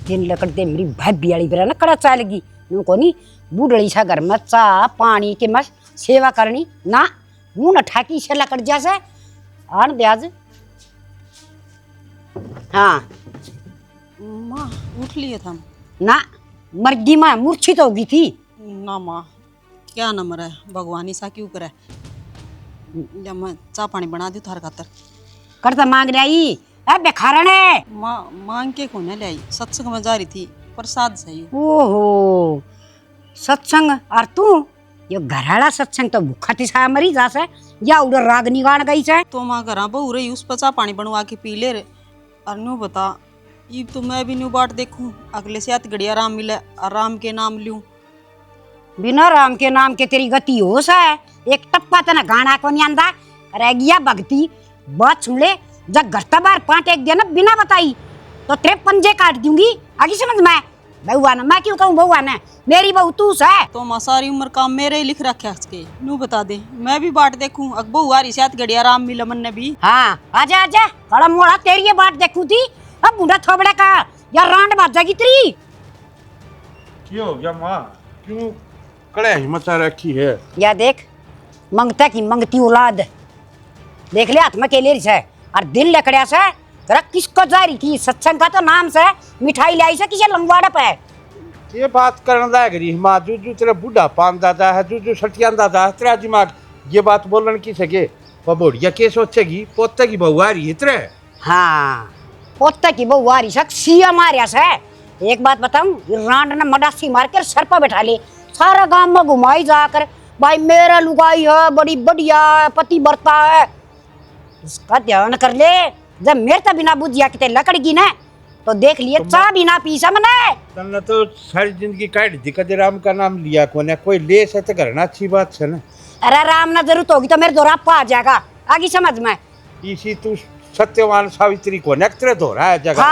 दिन लकड़ते मेरी भाभी वाली बेरा ना कड़ा चालेगी नु कोनी बूढ़ड़ी सा घर में चा पानी के मस सेवा करनी ना हूं न ठाकी से लकड़ जैसे आन ब्याज। हाँ माँ उठ लिए था ना मर्गी माँ मूर्छित होगी थी ना माँ क्या नंबर है भगवानी सा क्यों करे या मैं चाय पानी बना दी थार खातर करता मांग रही है बेखारण है माँ मांग के कोने ले आई सत्संग में जा रही थी प्रसाद सही। ओहो सत्संग और तू ये घराड़ा सत्संग तो भूखा तिसा मरी जा से या उधर रागनी गान गई से तो माँ घर बहू रही उस पर चाय पानी बनवा के पी ले रे और न्यू बता ये तो मैं भी न्यू बाट देखूं अगले से घड़ी आराम मिले आराम के नाम लूं बिना राम के नाम के तेरी गति हो सा है एक टप्पा तना गाना को नहीं आंदा रह गया भक्ति बात सुन ले जब घर तबार पांच एक दिन बिना बताई तो तेरे पंजे काट दूंगी आगे समझ में बउआ ना मैं क्यों कहूँ बउआ ने मेरी बहू तू है तो माँ सारी उम्र काम मेरे ही लिख रखे इसके न्यू बता दे मैं भी बाट देखूं अक बहू आ रही से घड़ी आराम मिले मन ने भी। हाँ आजा आजा कड़म मोड़ा तेरी ये बात देखू थी अब बूढ़ा थोबड़ा का या रांड बाज जाएगी तेरी। क्यों हो गया माँ क्यों कड़े हिम्मत रखी है या देख मंगता की मंगती औलाद देख ले हाथ में केले रही है और दिल लकड़िया से किसको जा रही थी सत्संग का तो नाम से मिठाई लाई से किसे लंगवाड़ा पे ये बात करने लायक रही माँ जो तेरा बूढ़ा पान दादा है जो सटियान दादा है तेरा दिमाग ये बात बोलने की सके बढ़िया के सोचेगी पोते की बहू आ रही है तेरे। हाँ पोते की बहू आ रही है सिया मारिया से एक बात बताऊं रांड ने मडासी मार कर सर पर बैठा ले सारा गांव में घुमाई जाकर भाई मेरा लुगाई है बड़ी बढ़िया पति बरता है इसका ध्यान कर ले जब मेरे तो बिना बुझिया कितने लकड़गी ना तो देख लिए चाह बिना पीसा मने तन्ने तो सारी जिंदगी काट दिक्कत राम का नाम लिया कोने कोई ले से तो करना अच्छी बात है ना। अरे राम ना जरूरत होगी तो मेरे दोरापा आ जाएगा आगे समझ में इसी तू सत्यवान सावित्री को नेक्तरे धोरा है जगह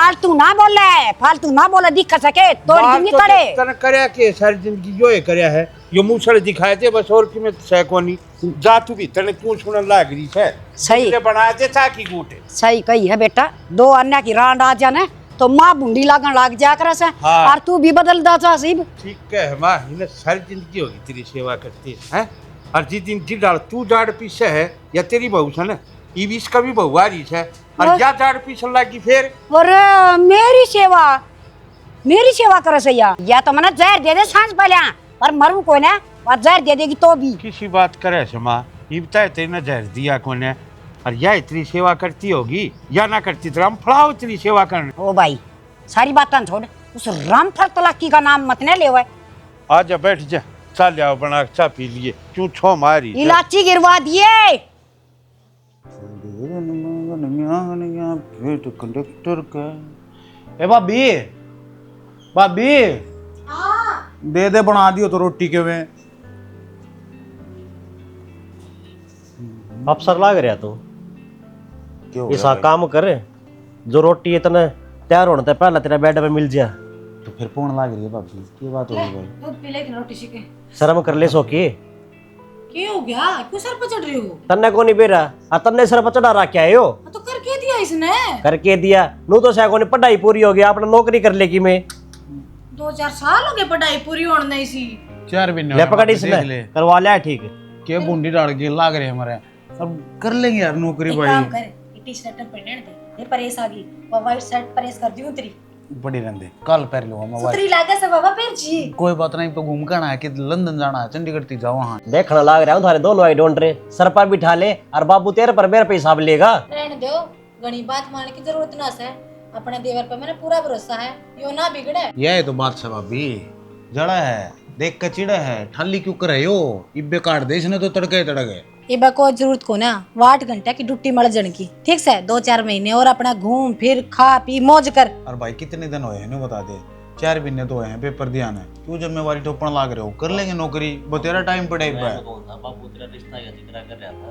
फालतू ना बोले दिख सके तोड़ जिंदगी करे तने करया के सारी जिंदगी यो है करया है यो मूसड़ दिखाए थे बस और की में सैकोनी जा तू भी तने क्यों सुनन लाग रही है सही ते बना दे ताकि गूटे सही कही है बेटा दो अन्य की रांड आ जाने तो माँ बूंदी लागन लाग जा कर से हाँ। और तू भी बदल दा साहिब ठीक है माँ इन्हें सारी जिंदगी होगी तेरी सेवा करती है और जिस दिन जी डाल तू जाड़ पीछे है या तेरी बहू से ना ये भी इसका भी बहू आ रही है और या जाड़ पीछे लागी फिर और मेरी सेवा करे सैया या तो मना जहर दे दे सांस पहले और मरूं कोई ना और जहर दे देगी तो भी किसी बात करे से माँ ये बताए तेने जहर दिया कोने और या इतनी सेवा करती होगी या ना करती तो हम फड़ाओ इतनी सेवा करने। ओ भाई सारी बातें छोड़ उस रामफल तलाकी का नाम मत ने ले आजा बैठ जा चल जाओ बना चाय पी लिए क्यों छो मारी इलाची गिरवा दिए कंडक्टर का ए भाभी भाभी दे दे बना दियो तो रोटी के में अफसर लाग रहा तू क्यों ऐसा काम करे जो रोटी इतने तैयार होने पहले तेरा बेड पे मिल जाए तो फिर फोन लाग रही है भाभी की बात हो गई दूध पी लेगी रोटी सीखे शर्म कर ले सो के क्या हो गया क्यों सर पर चढ़ रही हो तन्ने को नहीं बेरा आ तन्ने सर पर चढ़ा रखा है यो तो करके दिया इसने करके दिया नू तो सैको ने पढ़ाई पूरी हो गया अपना नौकरी कर लेगी मैं 2-4 साल हो गए पढ़ाई पूरी होने नहीं सी 4 महीने ले पकड़ इसने करवा लिया ठीक के बूंदी डाल के लाग रहे हमारे अब कर लेंगे यार नौकरी एक भाई काम कर ये टी शर्ट पहनने दे ये प्रेस आ गई वो वाइट शर्ट प्रेस कर दूं तेरी बड़ी रहने कल पहन लो हम सुतरी लागे से बाबा पहन जी कोई बात नहीं तो घूम कर आना है कि लंदन जाना है चंडीगढ़ ती जाओ वहां देखना लाग रहा हूँ थारे दोनों आई डोंट रे सर पर बिठा ले और बाबू तेरे पर मेरे पे हिसाब लेगा रहने दो घणी बात मानने की जरूरत ना है अपने देवर पे मेरा पूरा भरोसा है यो ना बिगड़े यह तो बात है भाभी जड़ा है देख के चिड़ा है ठाली क्यों करे यो इब्बे काट दे इसने तो तड़के तड़के ये कोई जरूरत को ना 8 घंटे की ड्यूटी मर जन की ठीक से 2-4 महीने और अपना घूम फिर खा पी मौज कर। और भाई कितने दिन हुए हैं बता दे 4 महीने तो हुए हैं पेपर दिया है क्यों जिम्मेवारी ठोपण लाग रहे हो कर लेंगे नौकरी वो तेरा टाइम पड़े बाबू तेरा रिश्ता या जितना कर रहा था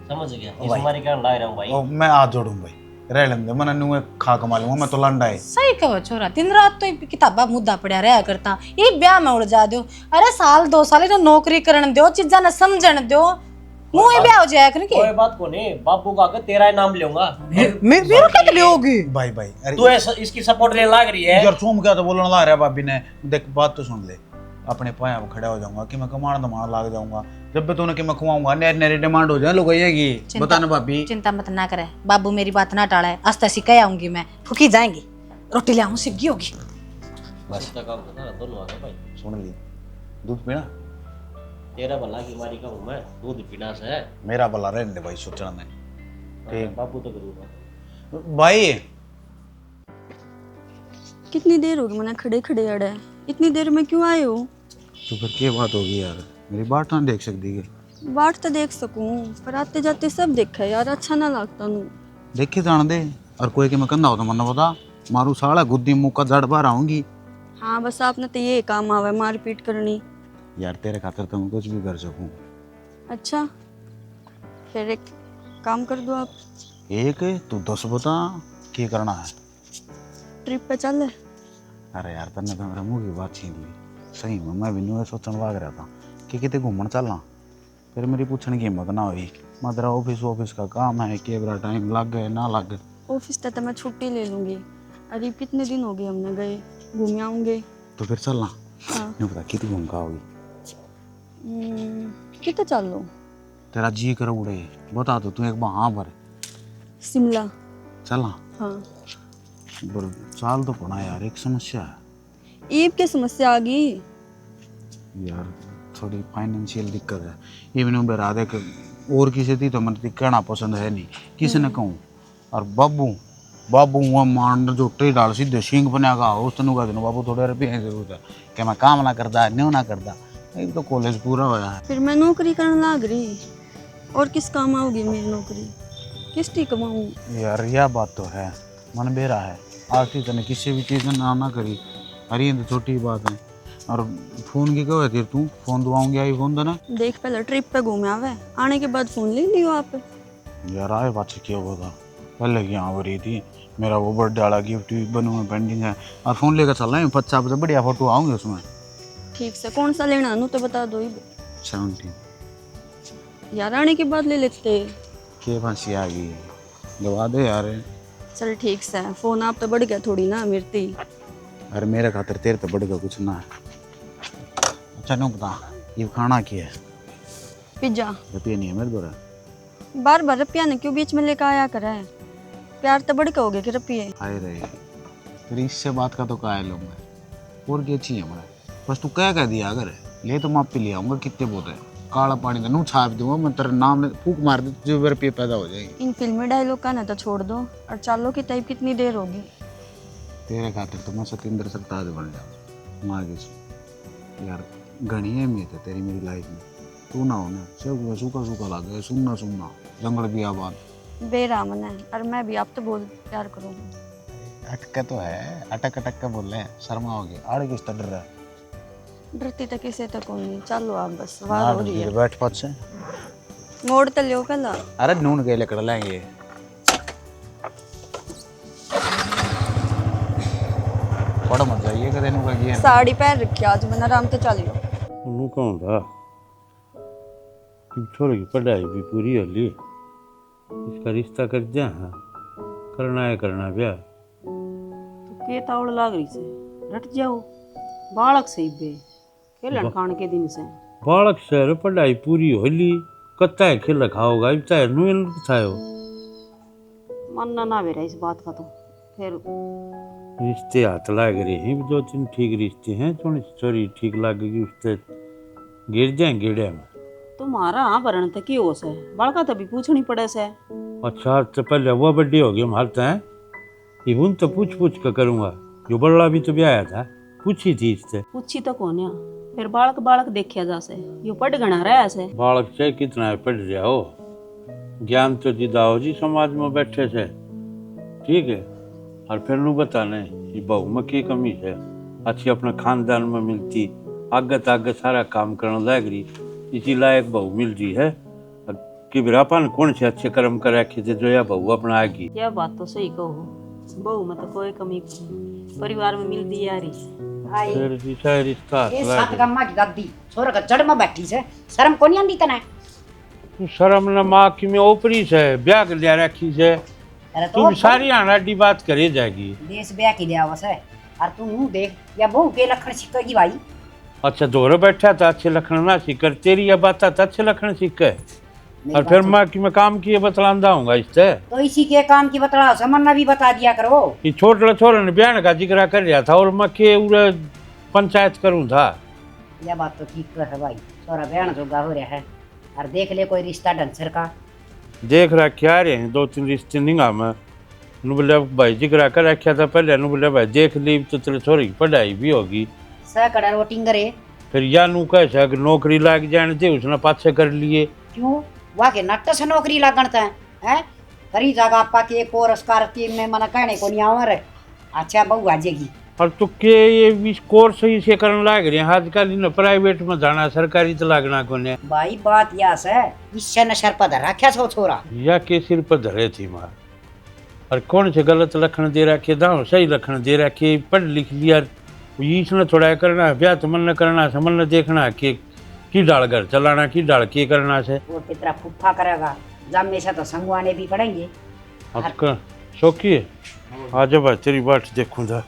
समझ गया इस हमारी कारण ला रहा हूं भाई मैं हाथ जोड़ूं भाई रह लेंगे मन नु खा कमा लूंगा मैं तो लंडा है सही कहो छोरा दिन रात तो किताबा मुद्दा पड़ा रहा करता ये ब्याह में उड़ जा दो अरे साल 2 साल तो नौकरी करन दो चीजा न समझन दो मुंह ही ब्याह हो जाया कर के कोई बात को नहीं, बापू का आगे तेरा ही नाम लूंगा। मेरा क्या होगी भाई भाई अरे तू इसकी सपोर्ट लेने लाग रही है। यार तुम क्या तो बोलने ला रहा है भाभी ने। देख बात तो सुन ले, अपने पाया पर खड़ा हो जाऊंगा कि मैं कमाने दमाने लाग जाऊंगा। जब भी तूने कि मैं खुआऊंगा नेर नेरे डिमांड हो जाए लोग की बताना भाभी। चिंता मत ना करे बाबू, मेरी बात ना टाला है। आस्ता सी कह आऊंगी मैं, फूकी जाएंगी, रोटी ले आऊं सिग्गी होगी। बस का काम करता दोनों आ गए भाई। सुन ली, दूध पीना तेरा भला की मारी का हूं मैं, दूध पीना से है। मेरा भला रहने दे भाई सोचना नहीं। ठीक बापू तो करूंगा भाई। कितनी देर होगी मैंने खड़े खड़े अड़े, इतनी देर में क्यों आए हो? तो फिर क्या बात होगी यार, मेरी बात ना देख सकती है। बाट तो देख सकूं पर आते जाते सब देखा यार, अच्छा ना लगता नू। देखे जान दे, और कोई कि मैं कंधा हो तो मन बता मारू साला गुद्दी मुंह का जड़ बार आऊंगी। हाँ बस आपने तो ये काम आवे मारपीट करनी। यार तेरे खातिर तो मैं कुछ भी कर सकूं। अच्छा फिर एक काम कर दो आप, एक तू 10 बता क्या करना है। ट्रिप पे चल। अरे यार तन्ने तो मेरे मुंह की बात छीन ली। सही में मैं भी न्यू सोचने लग रहा था कि कितने घूमने चलना, फिर मेरी पूछने की हिम्मत ना हुई। मदरा ऑफिस का काम है, केवरा टाइम लग गए ना लग गए। ऑफिस तक तो मैं छुट्टी ले लूंगी। अरे कितने दिन हो गए हमने गए, घूम आऊंगे। तो फिर चलना। हाँ नहीं पता कितनी घूम का होगी। कितना चल लो? तेरा जी कर उड़े बता दो तू एक बार हाँ भर शिमला। चलना। हाँ पर साल तो पड़ा यार, एक समस्या है ईब की समस्या आ गई यार, थोड़ी फाइनेंशियल दिक्कत है। इवन बेरा देख और किसी थी तो मुझे कहना पसंद है नहीं, किसी ने कहूँ। और बाबू वहाँ मान जो टे डाल सीधे सिंह बनेगा उस तनु का दिन बाबू थोड़े रुपये की जरूरत है कि मैं काम ना करता न्यू ना करता। एक तो कॉलेज पूरा होया है। फिर मैं नौकरी करने लग रही, और किस काम आओगी मेरी नौकरी, किस टी कमाऊँ? यार यह बात तो है, मन बेरा है। आज की तने किसी भी चीज़ ना करी, अरे ये तो छोटी बात है। और फोन की कहो फिर तू फोन दुआऊंगी आई फोन देना। देख पहले ट्रिप पे घूमे आवे, आने के बाद फोन ले लियो आप। यार आए बात से क्या हुआ था, पहले की यहाँ हो रही थी मेरा वो बर्थडे वाला गिफ्ट बनू में पेंडिंग है, और फोन लेकर चल रहे हैं 50 से बढ़िया फोटो आऊंगे उसमें। ठीक से कौन सा लेना नू तो बता दो ही। 17 यार आने के बाद ले लेते। के फांसी आ गई दबा दे यार। चल ठीक से, फोन आप तो बढ़ गया थोड़ी ना मिर्ती। अरे मेरे खातिर तेरे तो बढ़ गया कुछ ना है। अच्छा नहीं बता ये खाना क्या है? पिज्जा। रुपये नहीं है मेरे द्वारा। बार बार रुपया ने क्यों बीच में लेकर आया करे, प्यार तो बढ़ के हो गया कि रुपये। आए रहे फिर इससे बात का तो कायल लूँगा और क्या चाहिए हमारा, बस तू कह दिया अगर ले तो माप पे ले आऊँगा। कितने बोते काला पानी का नू छाप दूंगा मैं, तेरा नाम फूक मार दे जो रुपये पैदा हो जाएगी। इन फिल्मी डायलॉग का ना तो छोड़ दो और चालो की टाइप कितनी देर होगी। तेरे खातिर तो मैं सतेंद्र सरताज बन जाऊँ माँ की यार। घनी अहमियत है तेरी मेरी लाइफ में, तू ना हो ना सब सूखा सूखा लगे, सुनना जंगल भी आबाद बेरामन है। और मैं भी आप तो बहुत प्यार करूँगी। अटका तो है, अटक के बोल रहे हैं, शर्मा हो गया आड़े किस डर रहा है। डरती तो किसी तक को नहीं, चलो आप बस वार हो रही है। बैठ पास से मोड़ तो लियो पहला। अरे नून के लकड़ लेंगे। बड़ा मजा आइए कदे नू का गिया साड़ी पहन रखी आज मैंने, आराम से चलियो। उन्होंने कौन था कि छोरे की पढ़ाई भी पूरी हो ली, इसका रिश्ता कर दिया। हाँ करना है करना ब्याह। तो के तावड़ लाग रही से रट जाओ, बालक से बे के लड़कान के दिन से बालक शहर पढ़ाई पूरी हो ली, कत्ता है खेल खाओगा इतना है नुएल थायो। मानना ना बेरा इस बात का तो फिर रिश्ते हाथ लाग रहे हैं, 2-3 ठीक रिश्ते हैं, थोड़ी छोरी ठीक लगेगी उससे गिर जाए गेड़े में। तुम्हारा हाँ भरण तक की हो से बड़का तभी पूछनी पड़े से। अच्छा तो पहले वो बड्डी हो गई हम हालते हैं इवन तो पूछ कर करूँगा। जो बड़ा भी तो भी आया था पूछी थी इससे। पूछी तो कौन है फिर बालक देखिया जा से यो पढ़ गणा रहा से। बालक चाहे कितना है पढ़ रहा हो, ज्ञान तो दिदा हो जी समाज में बैठे से, ठीक है। और फिर नू बताने ये बहू में की कमी है, अच्छी अपने खानदान में मिलती आगे सारा काम करने लग रही, इसी लायक बहू मिल रही है कि बिरापन कौन से अच्छे कर्म कर रखे थे जो या बहू अपना आएगी। यह बात तो सही कहो, बहू में तो कोई कमी परिवार में मिलती आ रही। फिर रिश्ता ये सात गम्मा की गद्दी छोरा का जड़ में बैठी से शर्म कोनी आंदी तने। तू शर्म न माँ की में ओपरी से ब्याह कर लिया रखी से अरे तू भी सारी आनाडी बात करे जाएगी। देश ब्याह की लिया वैसे और तू मुंह देख या बहू के लखन सीखेगी भाई। अच्छा दोहरे बैठा था अच्छे लखन ना सीकर तेरी ये बात था अच्छे लखन सीख और फिर माँ की मैं काम किए बतलांदा हूँ इससे। तो इसी के काम की बतला समन्ना भी बता दिया करो। ये छोटे छोरे ने बयान का जिक्र कर रहा था और मैं के उरे पंचायत करूँ था। यह बात तो ठीक है भाई, थोड़ा बयान जोगा हो रहा है और देख ले कोई रिश्ता ढंग का। देख रहा क्या रहे हैं 2-3 रिश्ते निगाह में नु बोले भाई जिक्र कर रखा था पहले नु बोले भाई देख ली तो तेरे छोरी की पढ़ाई भी होगी सैकड़ा वोटिंग करे। फिर या नु कैसे अगर नौकरी लाग जाने दे उसने पाछे कर लिए। क्यों वहाँ के नट्ट से नौकरी लागणता है करी जागा आपा के पुरस्कार की में मना कहने को नहीं आवर। अच्छा बहू आ जाएगी और तो के ये कोर्स ही से करने लाग रहे हैं आजकल इन प्राइवेट में जाना सरकारी तो लागना को ने भाई। बात यास है इससे न सर पर रखा सो छोरा या के सिर पर धरे थी मार और कौन से गलत लक्षण दे रखे दाओ सही लक्षण दे रखे पढ़ लिख लिया इसने थोड़ा करना ब्याह तो मन करना समन न देखना कि की डाल घर चलाना की डाल के करना से वो कितना फुफ्फा करेगा जब में से तो संगवाने भी पड़ेंगे। आपका शौकी है आ जा भाई तेरी बात देखूं था।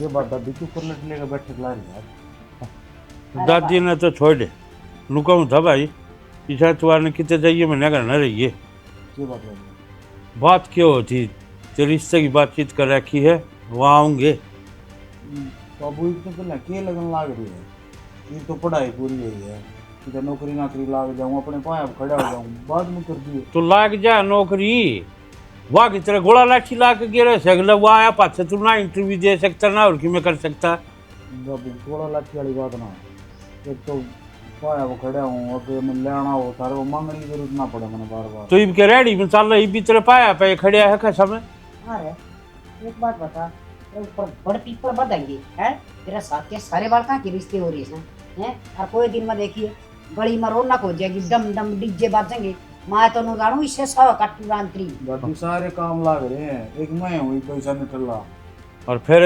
ये बात दादी क्यों कर लेगा बैठक ला रही यार। दादी ने तो छोड़ दे नु कहूँ था भाई ईशा तुआर ने कितने जाइए मैंने घर न रहिए। ये बात है बात क्यों होती तेरे रिश्ते की बातचीत कर रखी है वहाँ आऊँगे। बाबू एक तो पहले के लगन लाग रही है ये तो पढ़ाई पूरी हुई है कि नौकरी नाकरी लाग जाऊँ अपने पाए खड़ा हो जाऊँ बाद में कर दिए तो लाग जा नौकरी वाह की तरह गोला लाठी ला के गिरे सगला वो आया पास तू ना इंटरव्यू दे सकता ना और कि मैं कर सकता। बाबू थोड़ा लाठी वाली बात ना एक तो पाया वो खड़ा हूँ अगर मैं लेना हो सारे वो मांगने की जरूरत ना पड़े मैंने बार बार तो इनके रेडी में चल रही भी तेरे पाया पे खड़े है कैसा में। अरे एक बात बता ऊपर बड़ पीपर बदलेंगे हैं तेरा साथ के सारे बाल कहाँ के रिश्ते हो रही हैं और कोई दिन में देखिए गली में रौनक हो जाएगी डम डम डीजे बाजेंगे मैं तो नु जानू इससे 100 कट्टू रांत्री दादी सारे काम लाग रहे हैं एक मैं हुई पैसा निकल रहा और फिर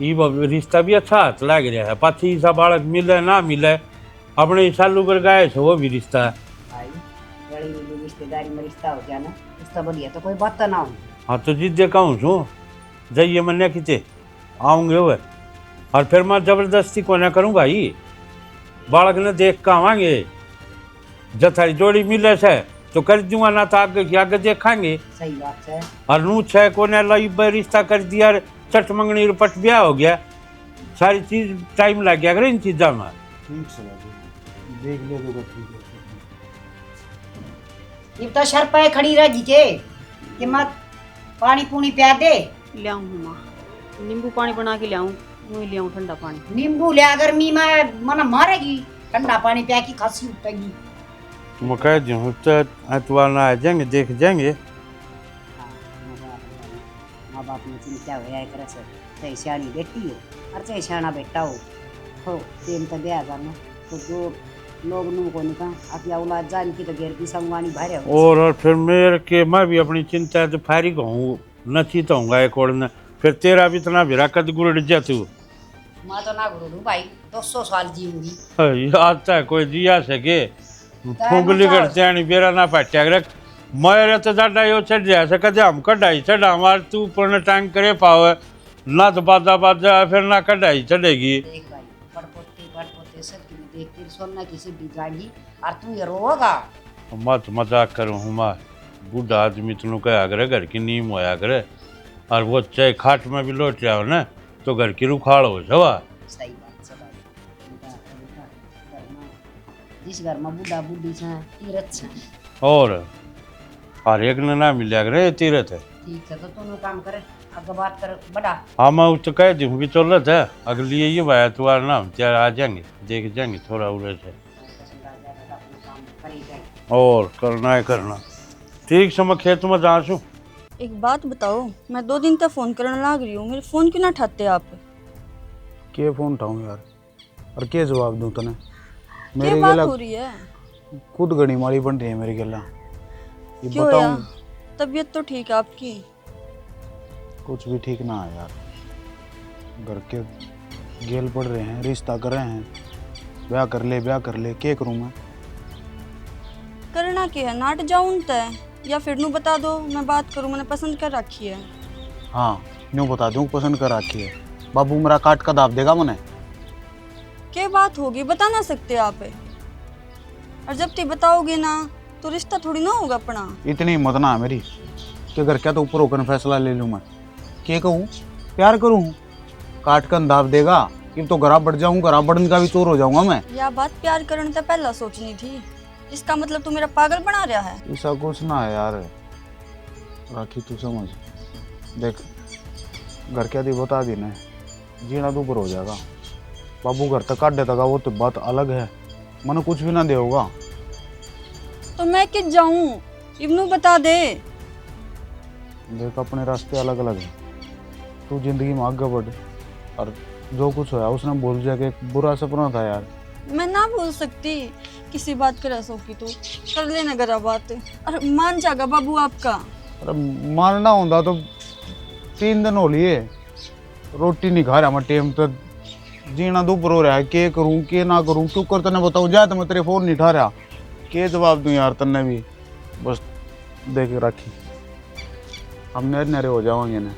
ये रिश्ता भी अच्छा हाथ लग रहा है पाछी सा बालक मिले ना मिले अपने सालू पर गाय से वो भी रिश्ता है भाई गली में रिश्तेदारी में रिश्ता हो गया ना रिश्ता बढ़िया तो कोई बात ना हो। हाँ तो जिद्दे कहूँ छू जाइए मैं किते आऊँगे वो और फिर मैं जबरदस्ती को ना करूँ भाई बालक ने देख कर आवांगे जब थारी जोड़ी मिले से तो कर दूंगा ना तो आगे देखांगे। सही बात है और नू छे को ने लई रिश्ता कर दिया चट मंगनी पट ब्याह हो गया सारी चीज टाइम लग गया अगर इन चीजा में। ठीक से देख ले तो ठीक है ये तो सर पे खड़ी रहेगी के कि मत पानी पूनी पिया दे लियाऊँ माँ नींबू पानी बना के लियाऊँ वही लियाऊँ ठंडा पानी नींबू लिया गर्मी में मन मारेगी ठंडा पानी पिया की खांसी उठेगी। मैं कह दूँ तो एतवार ना आ जाएंगे देख जाएंगे। माँ बाप ने चिंता हो एक से चाहे सियाणी बेटी हो और चाहे सियाणा बेटा हो प्रेम तो ब्याह करना तो जो लोग नू को निकाल आपकी औलाद जान की तो घेर की संगवानी भारे हो। और फिर मेरे के मैं भी अपनी चिंता तो फारिग हूँ नची तो हूँगा एक और न फिर तेरा भी इतना भी कद गुड़ जा तू मैं तो ना गुरु भाई 200 साल जीऊंगी याद था कोई जिया सके फुगली करते आनी बेरा ना पाट्या रख मेरे तो जाडा यो चढ़ जाए से कदे हम कढ़ाई चढ़ा हमारे तू पूर्ण टांग करे पावे ना तो बाजा बाजा फिर ना कढ़ाई चढ़ेगी। देख भाई पड़पोते सब की देख तेरी सोना की सिद्धि जाएगी और तू ये रोगा। मत मजाक करूँ हूँ माँ बूढ़ा आदमी तुम कहा करे घर की नीम होया करे और वो चाहे खाट में भी लौट जाओ ना तो घर की रुखाड़ हो जावा। सही बात से भाई जिस घर में बूढ़ा बूढ़ी से तीरथ से और हर एक ने ना मिला करे तीरथ है ठीक है तो तू काम करे अब बात कर बड़ा। हाँ मैं तो कह दूँ भी चल था अगली ये भाई तुम्हारा नाम त्यार आ जाएंगे देख जाएंगे थोड़ा उड़े से और करना है करना ठीक से मैं खेत में जा छू। एक बात बताओ मैं 2 दिन तक फ़ोन करने लग रही हूँ मेरे फ़ोन क्यों ना उठाते आप। के फोन उठाऊँ यार और के जवाब दूँ तने क्या बात हो रही है खुद गणी मारी बन रही है मेरी गला ये क्यों बताऊं यार तबीयत तो ठीक है आपकी। कुछ भी ठीक ना है यार घर के गेल पड़ रहे हैं रिश्ता कर रहे हैं ब्याह कर ले क्या करूँ मैं करना क्या है, नाट जाऊं तय या फिर नू बता दो मैं बात करूं, मैंने पसंद कर रखी है। हाँ यूँ बता दूँ पसंद कर रखी है। बाबू मेरा काट का दाब देगा मने। क्या बात होगी, बता ना सकते आप? और जब तुम बताओगे ना तो रिश्ता थोड़ी ना होगा अपना। इतनी हिम्मत ना है मेरी कि घर क्या तो ऊपर होकर फैसला ले लूँ मैं। क्या कहूँ, प्यार करूँ, काट कर दाब देगा कि तो घरा बढ़ जाऊँ, घरा बढ़ने का भी चोर हो जाऊंगा मैं। यह बात प्यार करने से पहला सोचनी थी, इसका मतलब तू मेरा पागल बना रहा है। ऐसा कुछ ना है यार राखी, तू समझ। देख घर क्या दी बता दी ना, जीना तो ऊपर हो जाएगा। बाबू घर तक काट देता वो तो बात अलग है, मने कुछ भी ना दे होगा। तो मैं किस जाऊं, इब्नू बता दे। देख अपने रास्ते अलग अलग हैं, तू जिंदगी में आगे बढ़। और जो कुछ होया उसने बोल दिया कि एक बुरा सपना था यार। मैं ना बोल सकती, किसी बात कर ऐसा की तू कर लेना गरा बात। अरे मान जाएगा बाबू आपका। अरे मानना होता तो 3 दिन हो लिए, रोटी नहीं खा रहा मैं टेम तक, जीना दुपर हो रहा है। के करूँ के ना करूँ, क्यों कर तने बताऊँ जा तो मैं तेरे फोन नहीं उठा रहा, के जवाब दूँ यार तन्ने भी। बस देख रखी हम नरे नरे हो जाओगे ना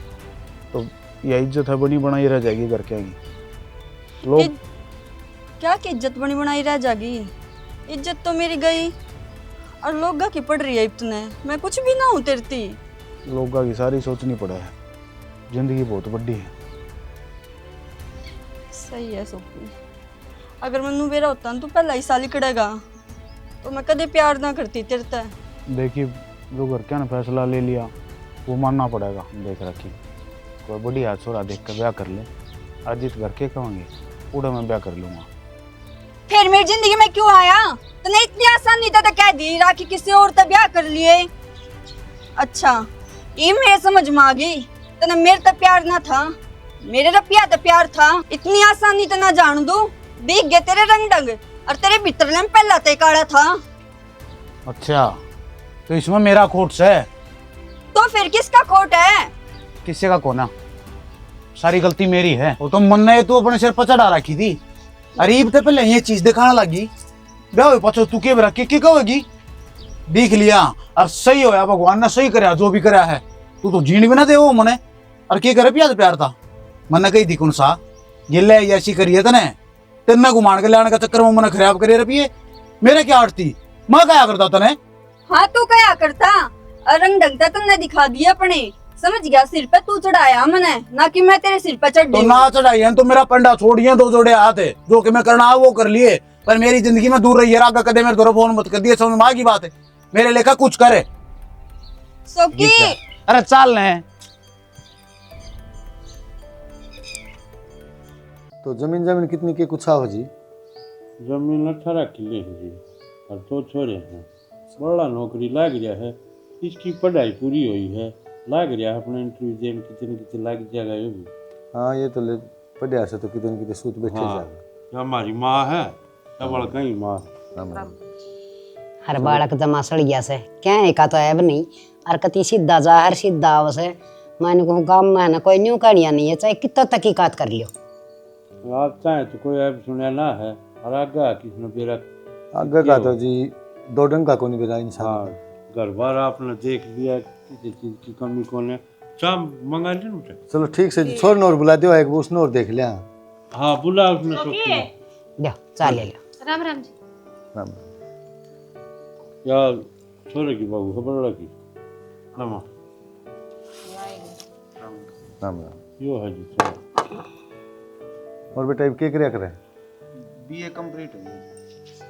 तो यह इज्जत है बनी बनाई रह जाएगी घर के आगे। लोग क्या की इज्जत बनी बनाई रह जाएगी? इज्जत तो मेरी गई और लोग की पड़ रही है इतने, मैं कुछ भी ना हूँ तेरती। लोगों की सारी सोचनी पड़े है, जिंदगी बहुत बड़ी है। सही है सोपी, अगर मनु मेरा होता तो पहला ही साल कड़ेगा तो मैं कदे प्यार ना करती तेरे ते। देखिए जो घर क्या ना फैसला ले लिया वो मानना पड़ेगा। देख रखी कोई बड़ी हाथ छोरा देख कर ब्याह कर ले, अजित घर के कहेंगे पूरा मैं ब्याह कर लूँगा। फिर मेरी जिंदगी में क्यों आया? तने इतनी आसानी तो कह दी राखी किसी और से ब्याह कर लिए। अच्छा ये मेरे समझ में आ गई, तने मेरे तो प्यार ना था, मेरे रपिया तो प्यार था। इतनी आसानी तो ना जान दू, देख गए तेरे रंग ढंग और तेरे भीतर में पहला ते काड़ा था। अच्छा तो इसमें मेरा खोट है? तो फिर किसका खोट है? किसी का कोना, सारी गलती मेरी है। वो तो मन ने तू अपने सिर पर चढ़ा रखी थी। अरीब थे पहले ये चीज दिखाने लगी, ब्याह पछो तू के रखी की कहोगी। देख लिया और सही होया, भगवान ने सही कराया जो भी कराया है। तू तो जीण भी ना दे वो मने, और क्या करे प्यार प्यार था मन कही थी कौन सा ये ले ऐसी करिए तने तेना घुमान के लाने का चक्कर में मन खराब करे रपिए। मेरे क्या आड़ती मैं क्या करता तने? हाँ तू क्या करता, रंग ढंग तुमने दिखा दिया अपने, समझ गया? सिर पे तू चढ़ाया मैंने, ना कि मैं तेरे सिर पे चढ़ तो ना चढ़ाई तो मेरा पंडा छोड़िए, 2 जोड़े हाथ है जो कि मैं करना है वो कर लिए, पर मेरी जिंदगी में दूर रही है। आगे कदे मेरे दोनों फोन मत कर दिए, समझ में आ की बात है? मेरे लेखा कुछ करे सोकी। अरे चाल ने। तो जमीन कितनी के कुछ हो जी? जमीन 18 किले है जी, और 2 छोरे हैं। बड़ा नौकरी लाग गया है, इसकी पढ़ाई पूरी हुई है, लाग गया है अपना इंटरव्यू देने, कितने कितने लाग जाएगा ये भी। हाँ ये तो ले पढ़िया से तो कितने कितने सूत बैठे हाँ, जाएगा। हमारी माँ है सबड़ कहीं माँ। राम राम। हर बालक जमा सड़ गया से क्या एका तो है नहीं, और कति सीधा जा हर सीधा आवस है। मैंने कहूँ गाँव में ना कोई न्यू कहानियाँ नहीं है, चाहे कितना तहकीकात कर लियो। आप चाहे तो कोई ऐप सुना ना है, और आगे किसने बेरा आगे का तो जी 2 ढंग का कोनी बेरा इंसान। हाँ घर बार आपने देख लिया किसी चीज की कमी कौन है, चाह मंगा ले ना। चलो ठीक से छोड़ नोर बुला दियो, एक उसने और देख लिया। हाँ बुला उसने तो लो चाल ले लो। राम राम जी। राम यार छोरे की बाबू खबर लगी लमा राम राम। यो है जी चलो। और बेटा अब क्या करे करे? बीए कंप्लीट हो गई,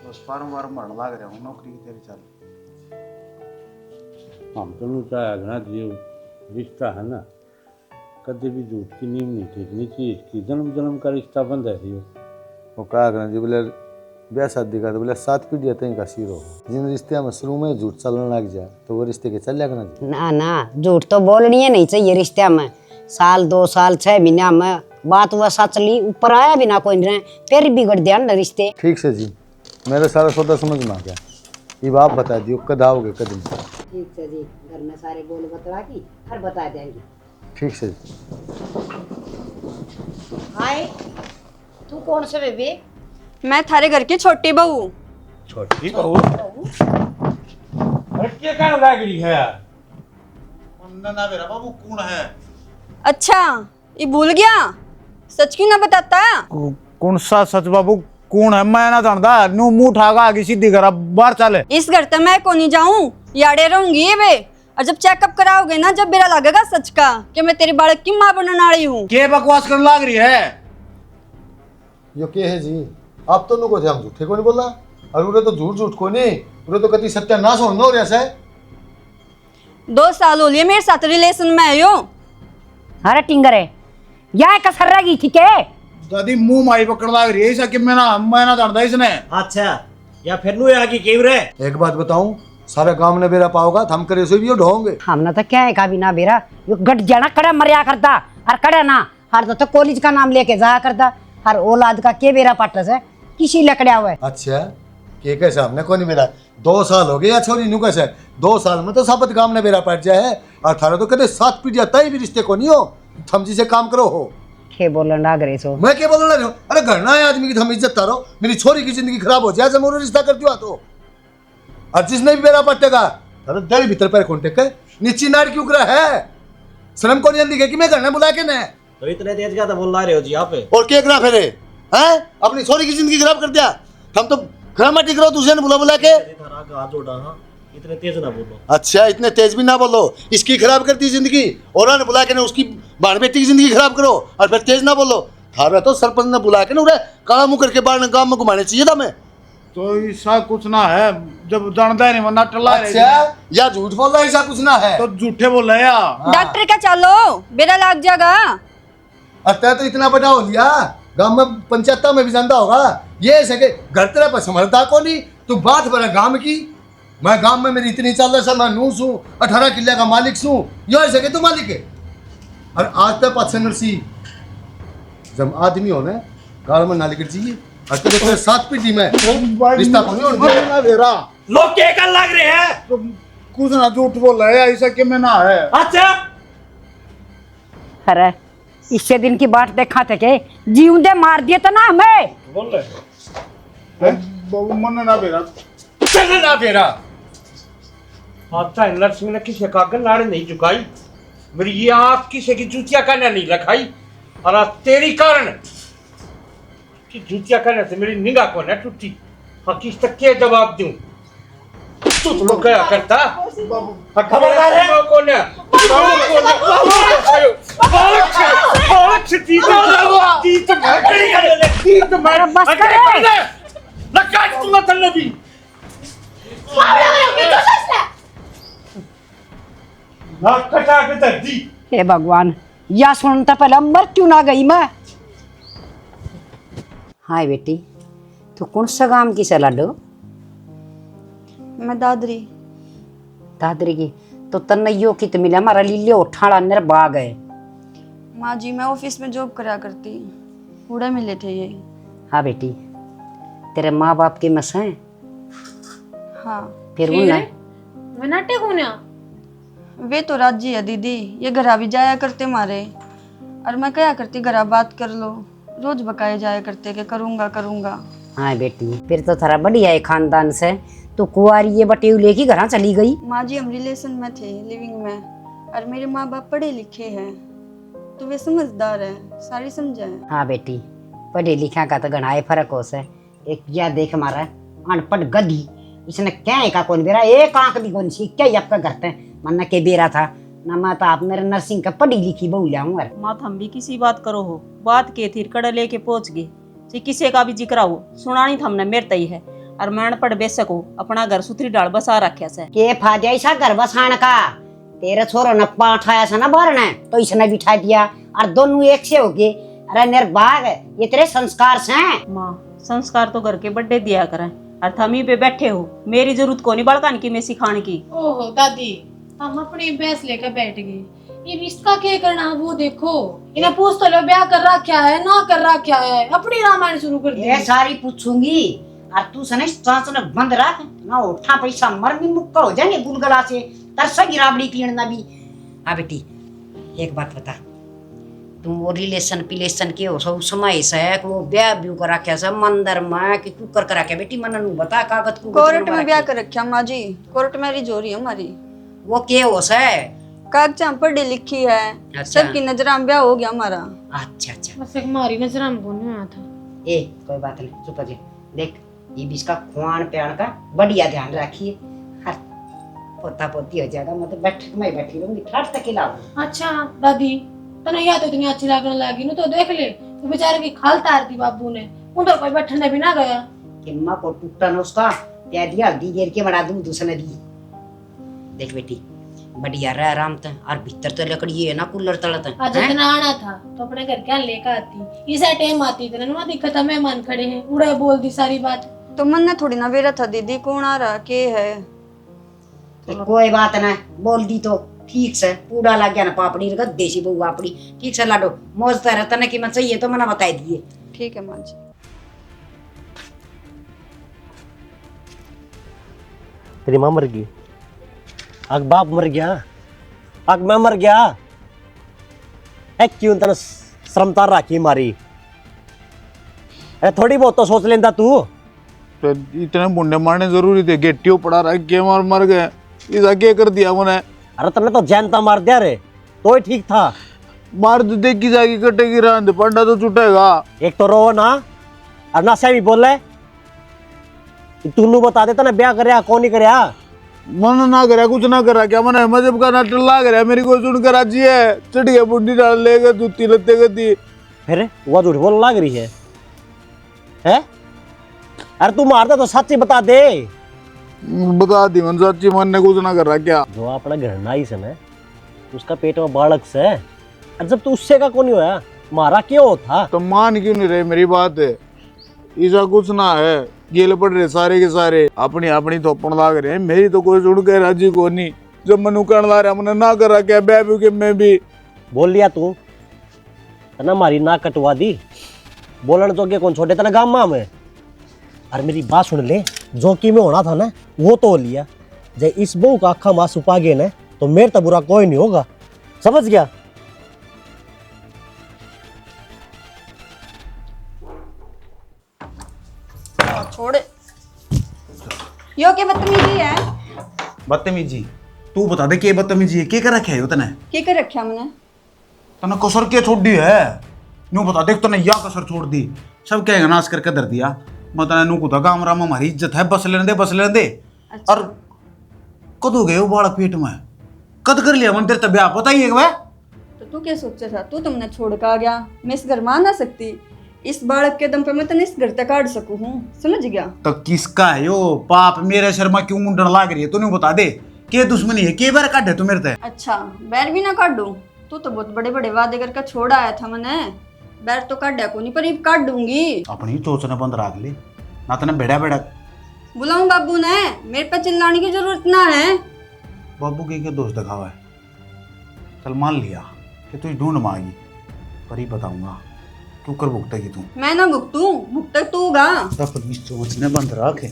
बस फार्म वार्म भरने लाग रहा हूँ, नौकरी की तैयारी चालू। हम तो चाहे घना जो रिश्ता है ना कभी भी झूठ की नींव नहीं टेकनी चाहिए, इसकी जन्म जन्म का रिश्ता बंद है यो। वो कहा करना जी बोले ब्याह शादी का तो बोले 7 पीढ़ियाँ तक का सिर हो। जिन रिश्ते में शुरू में झूठ चलने लग जाए तो वो रिश्ते के चल जाएगा जी। ना ना झूठ तो बोलनी है नहीं चाहिए रिश्ते में। साल 2 साल 6 महीना में बात वह सच ली, ऊपर आया भी ना कोई रहे, फिर बिगड़ दिया ना रिश्ते। ठीक से जी, मेरा सारा सौदा समझ में आ गया। ये आप बता दियो कद आओगे कद नहीं? ठीक है जी, घर में सारे बोल बतला की हर बता देंगे। ठीक से जी। हाय तू कौन से बेबी? मैं थारे घर की छोटी बहू। छोटी बहू क्या कहना लग रही है? मन ना बेरा बाबू कौन है? अच्छा ये भूल गया, सच क्यों ना बताता? कौन सा सच बाबू कौन है? मैं ना जानता। नु मुंह ठागा आगे सीधी करा बाहर चले। इस घर तक मैं को नहीं जाऊं, याड़े रहूंगी ये वे। और जब चेकअप कराओगे ना, जब मेरा लगेगा सच का कि मैं तेरी बालक की माँ बनने वाली हूँ। के बकवास करने लग रही है? यो के है जी? आप तो नुको थे, हम झूठे को नहीं बोला। और उन्हें तो झूठ झूठ को नहीं, उन्हें तो कति सत्यानाश होने हो रहा है। 2 साल हो लिए मेरे साथ रिलेशन में आयो। अरे टिंगर है, यह कसर रह गई ठीक है। दादी मुंह माई पकड़ लग रही है ऐसा कि मैं ना जानता इसने। अच्छा या फिर नु आगे क्यों रे? एक बात बताऊं, सारे गांव ने बेरा पाओगा तो हम करे सो भी ढोंगे। हमने तो क्या है का भी ना बेरा, यो गट जाना कड़ा मरिया करता और कड़ा ना हर तो कॉलेज का नाम लेके जाया करता। हर औलाद का के बेरा पाटस है किसी लकड़िया हुआ। अच्छा के कैसे हमने को नहीं मेरा 2 साल हो गए या छोरी नु कैसे 2 साल में तो साबत गांव ने बेरा पाट जाए है। और थारा तो कदे 7 पीढ़ियां तय भी रिश्ते को नहीं हो। थम जी से काम करो हो। के बोलन लाग रहे सो? मैं क्या बोलने लग रहा हूँ? अरे घरना है आदमी की हम इज्जत तारो, मेरी छोरी की जिंदगी खराब हो जाए जब मैं रिश्ता कर दिया तो। और जिसने भी बेरा पट्टेगा अरे दर भीतर पैर कौन टेक नीची नार क्यों करा है? शर्म को नहीं दिखे कि मैं घर में बुला के न तो इतने तेज क्या बोल रहे हो जी आप? और क्या करा फिर हैं? अपनी छोरी की जिंदगी खराब कर दिया। हम तो खरामाटी करो दूसरे ने बुला के। हाथ जोड़ा, हाँ इतने तेज ना बोलो। अच्छा इतने तेज भी ना बोलो, इसकी खराब कर दी जिंदगी और ने बुला के ना उसकी बाण बेटी की जिंदगी खराब करो और फिर तेज ना बोलो। थारा तो सरपंच ने बुला के ना उन्हें काला मुंह करके बाहर गांव में घुमाने चाहिए था। मैं तो ऐसा कुछ ना है, जब जानता है नहीं वरना टल्ला है। अच्छा या झूठ बोल रहा है? ऐसा कुछ ना है तो झूठे बोल रहे या? डॉक्टर का चलो, बेरा लग जाएगा। अतः तो इतना बड़ा हो लिया गांव में पंचायत में भी जानता होगा। ये ऐसे के घर तेरा पर समझता को नहीं, तू बात बड़ा गांव की। मैं गांव में मेरी इतनी चल रहा मैं नूस हूँ, 18 किले का मालिक हूँ। यो ऐसे के तू मालिक है। और आज तक पाछे नरसी जब आदमी होने गांव में नालिक चाहिए और तेरे 7 पीढ़ी में रिश्ता को नहीं होना बेरा। लोग क्या कर लग रहे हैं? तो कुछ ना झूठ बोल रहे ऐसा कि मैं ना है। अच्छा अरे इससे दिन की बात देखा थे के जीवंदे मार दिए तो ना हमें। बोल रहे बाबू मन ना बेरा चल ना बेरा। आता है नरसिंह ने किसी का गलाड़े नहीं झुकाई, मेरी ये आंख किसी की जूतियां करने नहीं रखाई। और आज तेरी कारण कि जूतियां करने से मेरी निगाह को न टूटी। हाँ किस तक के जवाब दूं? तू तो क्या करता? खबरदार है कौन है? बस करे। हे भगवान, या सुनता पहले मर क्यों ना गई मैं। हाय बेटी, तू कौन सा गांव की सलाह दो? मैं दादरी। दादरी की तो तन्नैयो की तो मिला हमारा लिलियो उठाड़ा नर बाग है। माँ जी मैं ऑफिस में जॉब करा करती, कूड़ा मिले थे ये। हाँ बेटी, तेरे माँ बाप के मस हैं? हाँ फिर उन मैं नाटे कौन है? वे तो राजी है दीदी, ये घरा भी जाया करते मारे। और मैं क्या करती, घरा बात कर लो, रोज बकाए जाया करते कि करूँगा करूँगा। हाँ बेटी, फिर तो थारा बढ़िया है खानदान से। तो कुआरी ये बटेऊ लेके घर चली गई। माँ जी हम रिलेशन में थे, लिविंग में। और मेरे माँ बाप पढ़े लिखे हैं तो वे समझदार है, सारी समझा है। हाँ बेटी, पढ़े लिखा का तो गणाए फर्क हो से। एक या देख हमारा अनपढ़ गधी, इसने क्या का कौन बेरा एक आंख भी कौन सी क्या आपका करते मन्ना के बेरा था ना। मैं तो आप मेरे नर्सिंग का पढ़ी लिखी बहु लाऊं। माँ हम भी किसी बात करो हो, बात के थी कड़ा लेके पहुंच गए। जी किसी का भी जिक्र हो सुनानी था हमने मेरे तई है। और मैं अनपढ़ बेशक हो, अपना घर सुथरी डाल बसा रखा से। के फायदा ऐसा घर बसाने का? तेरे छोरो ने पाठाया था ना बारने, तो इसने बिठा दिया और दोनों एक से हो गए। अरे निर्भाग, ये तेरे संस्कार से हैं। माँ संस्कार तो घर के बड्डे दिया करें और थम ही पे बैठे हो, मेरी जरूरत को नहीं बड़कान की मैं सिखाने की। ओहो दादी, हम अपनी भैंस लेकर बैठ गए, ये इसका क्या करना वो देखो। इन्हें पूछ तो लो ब्याह कर रहा क्या है ना कर रहा क्या है, अपनी रामायण शुरू कर दी। ये सारी पूछूंगी और तू सने सांस न बंद रख ना, उठा पैसा मर भी मुक्का हो जाएंगे गुलगला से तरसा गिरावड़ी पीणना भी। हाँ बेटी एक बात बता, तुम वो रिलेशन पिलेशन के हो सब समय से वो ब्याह ब्यू करा के सब मंदिर में कि कुकर करा के बेटी मन नु बता कागज को कोर्ट में ब्याह कर रखा माँ जी, कोर्ट मैरिज हो रही है हमारी। वो के हो से कागज पढ़ी लिखी है, अच्छा। सबकी नजर में ब्याह हो गया हमारा। अच्छा अच्छा बस एक मारी नजर हम कौन आया था। ए कोई बात नहीं चुप जी देख ये भी इसका खुआन प्यान का बढ़िया ध्यान रखिए। हर पोता पोती हो जाएगा मैं तो बैठक में ही बैठी रहूंगी ठाट तक खिलाऊं। अच्छा दादी तने या तो इतनी अच्छी लगने लगी ना तो देख ले तो बेचारे की खाल तार दी बाबू ने उधर कोई बैठने भी ना गया कि माँ को टूटा न उसका त्या दिया हल्दी घेर के बना दूं दूसरे दी। देख बेटी बढ़िया रह आराम से और भीतर तो लकड़ी है ना कूलर तलत आज इतना आना था तो अपने घर क्या लेकर आती इस टाइम आती इतना ना दिक्कत है मेहमान खड़े हैं उड़े बोल दी सारी बात। तो मन ने थोड़ी ना बेरा था दीदी कौन आ रहा के है। कोई बात ना बोल दी तो ठीक से पूरा लग गया ना पापड़ी रखा देसी बहू पापड़ी ठीक से लाडो मौज रहता ना कि मैं चाहिए तो मैंने बता दिए। ठीक है माँ जी। तेरी माँ मर गई, आग बाप मर गया, आग मैं मर गया। क्यों तने शर्मता राखी मारी? थोड़ी बहुत तो सोच लेंदा तू। तो इतने बुंडे मारने जरूरी थे, गेटियो पड़ा रहा के मार मर गए, इसा क्या कर दिया मैंने? अरे तने तो जानता मार दिया रे, तो ही ठीक था। मार तो देखी जाएगी कटेगी रांध पंडा तो छूटेगा। एक तो रो ना और ना से भी बोल रहे तू बता देता ना ब्याह करया कौन नहीं करया। मन ना करा कुछ ना करा क्या मैंने मजहब का नाटक ला करा मेरी को सुन कर राजी है चढ़ गया बुंडी डाल लेगा जूती लत्ते गती। फिर वो झूठ बोलने लग रही है? अरे तू मारता तो सच्ची बता दे। बता दी मन सच्ची मन ने कुछ ना कर रहा क्या? जो अपना घरनाई से ना उसका पेट में बालक से और जब तू उससे का कौन नहीं होया मारा क्यों था? तो मान क्यों नहीं रहे मेरी बात है? ऐसा कुछ ना है, गेल पड़ रहे सारे के सारे अपनी अपनी थोपन लाग रहे हैं, मेरी तो कोई सुन के राजी को नहीं। जब मनु कर ला रहा मैंने ना करा क्या बेबी के मैं भी बोल लिया तू तना मारी ना कटवा दी बोलन जोगे कौन छोड़े तना गाँव में। और मेरी बात सुन ले, जो की में होना था ना वो तो हो लिया। जब इस बहू का आखा मां छुपा गए ना तो मेरे तो बुरा कोई नहीं होगा, समझ गया? छोड़ यो के बदतमीजी है। बदतमीजी तू बता दे के बदतमीजी है, के कर रखे है तने? के कर रखा मैंने? तने कसर के छोड़ दी है? न्यू बता दे तने या कसर छोड़ दी? सब कहेगा नाश करके धर दिया। मैं तने नु कुदा काम राम हमारी इज्जत है, बस लेने दे बस लेने दे। अच्छा। और कद हो गए वो बालक पेट में? कद कर लिया मन तेरे तब पता ही है वह? तो तू क्या सोचा था? तू तुमने छोड़ कर आ गया, मैं इस घर में आ ना सकती। इस बालक के दम पे मैं तने इस घर तक काट सकूं हूँ, समझ गया? तो किसका है यो पाप मेरे शर्मा क्यों मुंडन लाग रही है? तूने बता दे के दुश्मनी है, के बार काटे तू मेरे ते? अच्छा बैर भी ना काट दूं? तू तो बहुत बड़े बड़े वादे करके छोड़ आया था मैंने। बैर तो काट को नहीं पर ये काट दूंगी। अपनी सोचना बंद रख ले ना, तने बेड़ा बेड़ा बुलाऊं बाबू ने? मेरे पे चिल्लाने की जरूरत ना है। बाबू के दोस्त दिखावा है? चल मान लिया कि तू ढूंढ मांगी, पर ही बताऊंगा तू कर भुगतेगी तू। मैं ना भुगतूं, भुगतक तू होगा। अपनी सोचने बंद रख,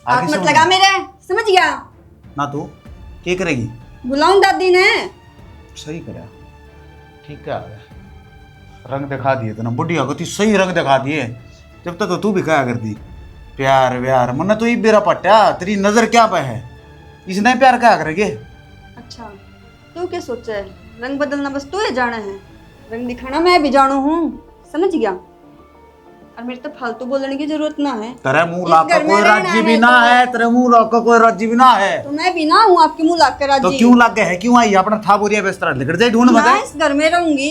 हाथ मत लगा मेरे, समझ गया? ना तू क्या करेगी? बुलाऊं दादी ने? सही करा, ठीक है, रंग दिखा दिए तना बुढ़िया को, तू सही रंग दिखा दिए। जब तक तो तू भी क्या करती प्यार व्यार, मन तो ये बेरा पट्टा तेरी नजर क्या पे है, इसने प्यार क्या करेगे? अच्छा तू क्या सोचा है? रंग बदलना बस तू ही जाना है, रंग दिखाना मैं भी जानू हूँ, समझ गया? और मेरे तो फालतू बोलने की जरूरत ना है। तेरे मुंह इस लाग घर में कोई रहना राजी है भी ना तो- है, तेरे मुंह लाग कोई राजी भी ना है, तो मैं भी ना हूँ आपके मुंह लाग कर तो राजी। क्यों लग गए है? क्यों आई अपना था बोरिया बिस्तर लेकर जाए ढूंढ मत, मैं इस घर में रहूंगी,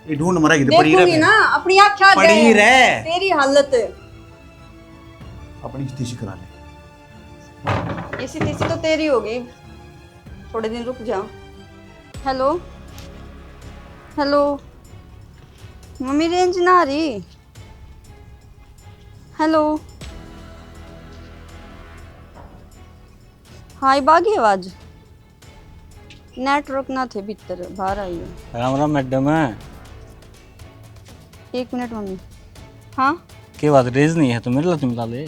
ये ढूंढ मरेगी तो पड़ी देखूंगी रहे, ना अपनी आँखें आगे पड़ी रहे, तेरी हालत। अपनी स्थिति करा ले। इसी तीसी तो तेरी होगी, थोड़े दिन रुक जा। हेलो हेलो मम्मी रेंज ना आ रही। हेलो हाय बागी आवाज नेटवर्क ना थे भीतर, बाहर आई है। राम राम मैडम है। 1 मिनट मम्मी। हाँ के बात रेज नहीं है तो मेरे लिए मिला ले।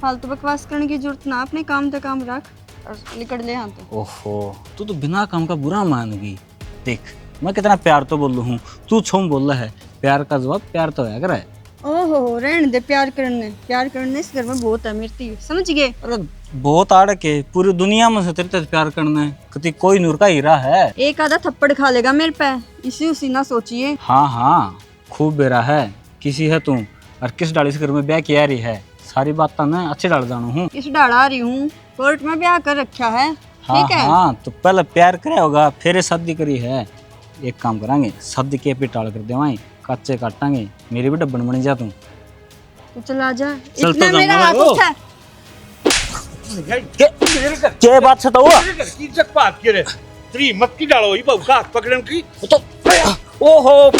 फालतू बकवास करने की जरूरत ना, अपने काम तक काम रख और निकल ले यहाँ तो। ओहो तू तो बिना काम का बुरा मान गई। देख मैं कितना प्यार तो बोल हूँ, तू छुम बोल रहा है। प्यार का जवाब प्यार तो है करे। ओहो रहने दे, प्यार करने इस घर में बहुत अमीरती, समझ गए। अरे बहुत आड़ के पूरी दुनिया में से तेरे से प्यार करना है, कति कोई नूर का हीरा है। एक आधा थप्पड़ खा लेगा मेरे पे, इसी उसी ना सोचिए। हाँ हाँ खूब बेरा है। किसी है तू और किस डाली से घर में ब्याह किया रही है, सारी बात तो मैं अच्छी डाल जानू हूँ। इस डाला रही हूँ, कोर्ट में ब्याह कर रखा है। हाँ ठीक है। हाँ तो पहले प्यार करे होगा फिर शादी करी है। एक काम करांगे, शादी के पे टाल कर देवाई, कच्चे काटांगे, मेरी भी डब्बन बन जा तू। तो चला जा, चल इतना तो मेरा जाऊंगा हाथ मैं, ओ। उठा। क्या बात से तो हुआ? की जक बात करे तेरी मत की डालो ये बहू का हाथ पकड़न की। तो ओहो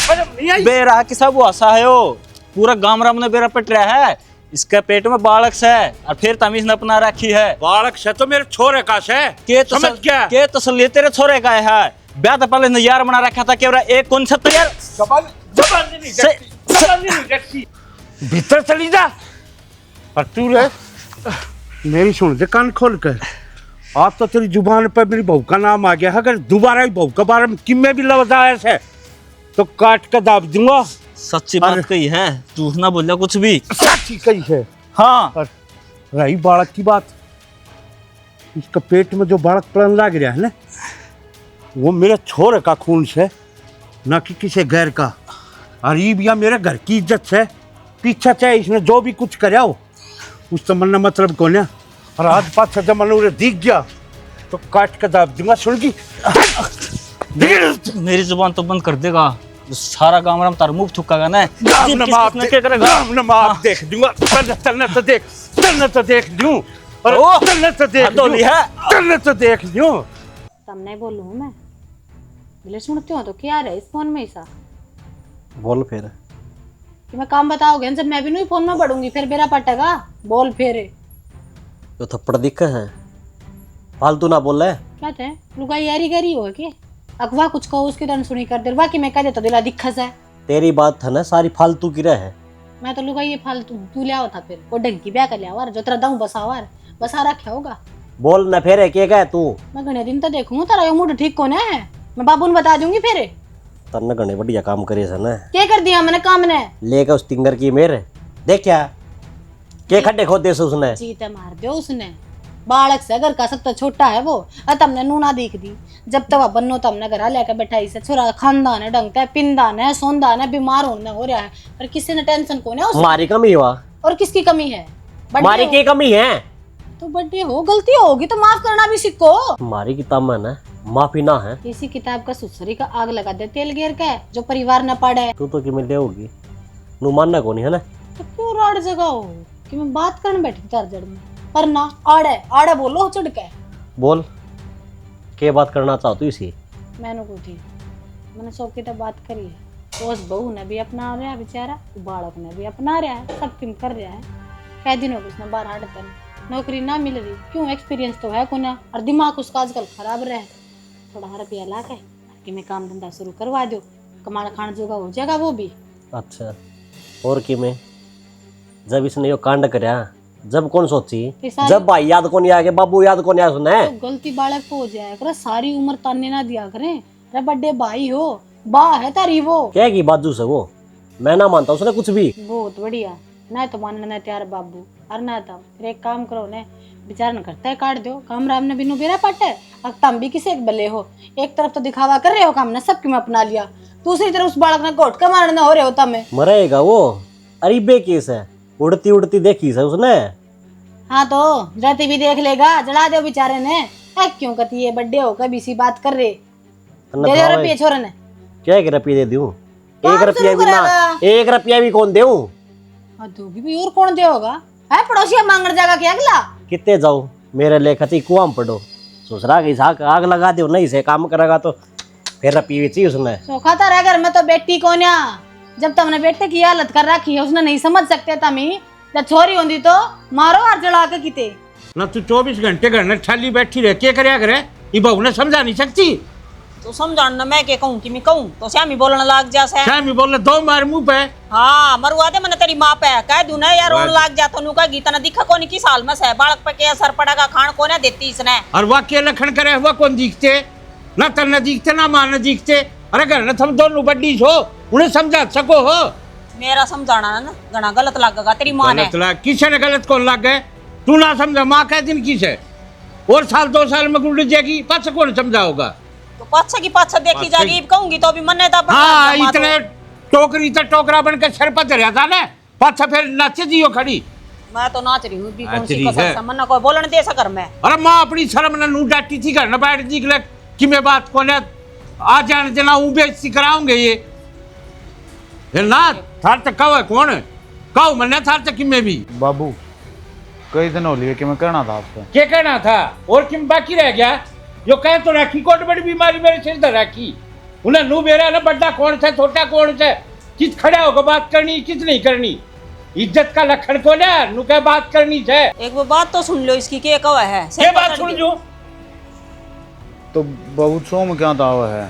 बेरा की सब आशा है ओ, पूरा गांव राम ने बेरा पट रहा है। इसके पेट में बालक से और फिर तमीज ने अपना रखी है। बालक से तो मेरे छोरे का से के समझ गया। के तसल्ली तेरे छोरे का है। ब्याह तो पहले यार बना रखा था, केवल एक कौन सा तैयार जबान नहीं देखती भीतर चली जा। और तू रे मेरी सुन दे कान खोल कर, आज तो तेरी जुबान पर मेरी बहू का नाम आ गया। अगर दोबारा ही बहू के बारे में किम्मे भी लफ्ज आया है तो काट कर दाब दूंगा। सच्ची बात कही है, तू ना बोलिया कुछ भी। सच्ची कही है। हाँ और रही बालक की बात, इसका पेट में जो बालक पड़न लग रहा है ना, वो मेरे छोरे का खून से, ना कि किसी गैर का। और ये भी मेरे घर की इज्जत से पीछा चाहे इसने जो भी कुछ कराया हो, उस तो मन मतलब कौन है। और आज पास जब मन उन्हें दिख गया तो काट कर दाब दूंगा। सुन की मेरी जुबान तो बंद कर देगा, सारा गांव राम तार मुंह थुकागा ना। गाम नमाज क्या करेगा? देख दूंगा। चलने तो देख दूं। और ओ, चलने तो देख हदोली दूं। है। चलने तो देख दूं। तमने बोलूँ मैं बोले सुनती हूँ तो क्या रहे इस फोन में ऐसा बोल फिर। कि मैं काम बताओगे जब मैं भी नहीं फोन में पढ़ूंगी फिर मेरा पटेगा। बोल फिर तो थप्पड़ दिक्कत है, फालतू ना बोल रहे। क्या थे लुगाई यारी गरी हो के अगवा कुछ कहो उसकी तो सुनी कर दे बाकी मैं कह देता दिला दिक्कत है। तेरी बात था ना सारी फालतू की रहे। मैं तो लुगाई ये फालतू तू ले आओ था फिर वो ढंग की ब्याह कर लिया जो तेरा दम बसावर बसा रखा होगा। बोल न फेरे के गए तू। मैं घने दिन तो देखूंगा तेरा ये मूड ठीक कौन है, मैं बाबू ने बता दूंगी फिर। तन्ने घने बढ़िया काम करे सन क्या कर दिया मैंने काम ने लेकर उस टिंगर की मेरे देख क्या के खड्डे खोदे से उसने। चीते मार दियो उसने। बालक से घर का सबसे छोटा है वो, तमने नूना देख दी जब तक बनो तमने घर लेकर बैठाई से छोरा खानदान है ढंगता है पिंदान है सोनदान है बीमार होने हो रहा है पर किसी ने टेंशन कौन है उसमें। हमारी कमी हुआ। और किसकी कमी है? हमारी की कमी है। तो बर्थडे हो गलती होगी तो माफ करना भी सीखो। हमारी किताब में ना माफी ना है। इसी किताब का सुसरी का आग लगा दे तेल घेर के जो परिवार न पड़े। तू तो कि मिल होगी नू मानना कौन है ना। तो क्यों राड़ जगाओ कि मैं बात करने बैठी तार जड़ में पर ना आड़े आड़े बोलो चढ़ के। बोल के बात करना चाहती तू इसी। मैंने को थी मैंने सब की तो बात करी है। उस बहू ने भी अपना रहा है बेचारा, बालक ने भी अपना रहा है, सब किम कर रहा है। कई दिन हो गए उसने 12-8 दिन नौकरी ना मिल रही क्यों एक्सपीरियंस तो है कोना और दिमाग उसका आजकल खराब रहे। थोड़ा रुपया ला के कि मैं काम धंधा शुरू करवा दो कमाना खाना जोगा हो जाएगा वो भी। अच्छा और कि मैं जब इसने यो कांड करया जब कौन सोची जब भाई याद कौन आया के बाबू याद कौन आया सुने। तो गलती बालक को हो जाए करे सारी उम्र ताने ना दिया करें। अरे बड्डे भाई हो बा है तारी वो क्या की बाजू से वो मैं ना मानता उसने कुछ भी। बहुत बढ़िया ना तो मानना ना तैयार बाबू और ना तो फिर एक काम करो ने बेचारा न करता है काट दो काम राम ने बिनु बेरा पाटे। अब तुम भी किसे एक बले हो, एक तरफ तो दिखावा कर रहे हो काम ने सबकी में अपना लिया, दूसरी तरफ उस बालक ने कोट का मारने हो रहे हो तमें। मरेगा वो अरीबे केस है उड़ती उड़ती देखी से उसने। हाँ तो जाती भी देख लेगा जला दो बेचारे ने। क्यों कहती है बर्थडे हो कभी सी बात कर रहे दे दे रुपये छोरे ने। क्या एक रुपये दे दूं? काम एक रुपया शुरू भी ना करेगा। एक रुपया भी कौन देऊं? हाँ दोगी भी और कौन दे होगा है पड़ोसिया मांगने जाएगा क्या अगला। कितने जाओ मेरे लेखती कुआं में पड़ो ससुरा की साग आग लगा दो नहीं से काम करेगा तो फिर रुपये चाहिए उसने। सोखा था रह घर में तो बेटी कौन या जब तुमने बेटे की हालत कर रखी है उसने नहीं समझ सकते तमी जब छोरी होंगी तो मारो और जला के किते ना तू 24 घंटे घर में छाली बैठी रह के करया करे ये बहू ने समझा नहीं सकती। तो समझाना मैं क्या कहूँ कि मैं कहूँ तो श्यामी बोलने लग जा से। श्यामी बोले दो मार मुंह पे। हाँ मरवा दे मैंने तेरी माँ पे कह दूं ना यार रोन लग जा तो नुका गीता ना दिखा कौन की साल में से बालक पे क्या असर पड़ेगा खान कौन देती इसने। और वाक्य लखन करे हुआ कौन दिखते ना तन्ना दिखते ना मारना दिखते अरे घर ने तुम दोनों बड्डी हो, उन्हें समझा सको हो। मेरा समझाना ना घना गलत लगेगा तेरी माँ ने। गलत लग किसे ने गलत कौन लग गए? तू ना समझा, माँ कह दिन किसे और साल 2 साल में गुड़ जाएगी, पास कौन समझाओगा? तो पाछा की पाछा देखी जाएगी, कहूंगी तो अभी मन्ने था। हाँ इतने टोकरी तो टोकरा बन के सर पर धरिया था ना, पाछा फिर नाचे जियो खड़ी। मैं तो नाच रही हूँ, भी कौन नाच सी रही कसम है। से मन्ना को बोलने दे सा घर में। अरे माँ अपनी शर्म ने नू डांटी थी, घर न बैठ दी कि मैं बात को ने आ जाने देना हूँ, बेइज्जती कराऊंगे ये ना थार तक कहो है कौन कहो मैंने थार तक कि मैं भी बाबू कई दिन हो लिए कि मैं कहना था आपसे। क्या कहना था और किम बाकी रह गया? जो कह तो रखी कोट बड़ी बीमारी मेरे सिर धर रखी, उन्हें नू बेरा ना बड़ा कौन से छोटा कौन से, किस खड़ा होकर बात करनी किस नहीं करनी, इज्जत का लक्षण को ना नू क्या बात करनी है। एक वो बात तो सुन लो इसकी, के कवा है ये बात सुन जो तो बहुत सो में क्या दावा है,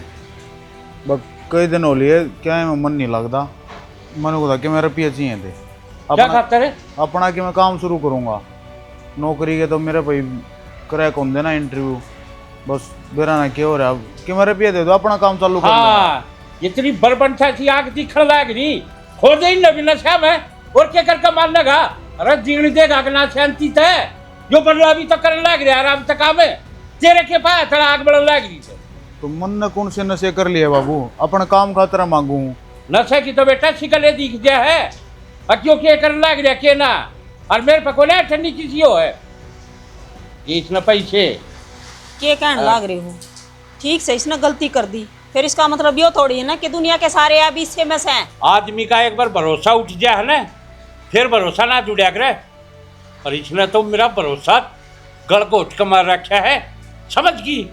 बस कई दिन हो लिए क्या है मन नहीं लगता, मन को था कि मेरे रुपये चाहिए थे क्या खातर है अपना कि मैं काम शुरू करूँगा नौकरी के, तो मेरे भाई क्रैक होने देना इंटरव्यू, बस मेरा ना क्या हो रहा कि मेरे रुपये दे दो अपना काम चालू कर। हाँ इतनी बरबंठा थी आग दिखण लाग रही खोदे ही नबी नशा में और क्या करके मारने का? अरे जीण देगा कि ना शांति तय जो बदला भी तो करने लग रहा आराम से काम है तेरे के पास थोड़ा आग बढ़ने लग रही है। तो मन ने कौन से नशे कर लिए बाबू, अपना काम खातर मांगू। नशे की तो बेटा शिकले दिख गया है क्यों क्या करने लग रहा के ना, और मेरे पे कोने ठंडी किसी हो है इसने पैसे के कहने लाग रहे हो? ठीक से इसने गलती कर दी, फिर इसका मतलब ये थोड़ी है ना कि दुनिया के सारे अभी इससे में से हैं। आदमी का एक बार भरोसा उठ गया है ना फिर भरोसा ना जुड़ा करे, और इसने तो मेरा भरोसा गल को उठ मार रखा है, समझ गई?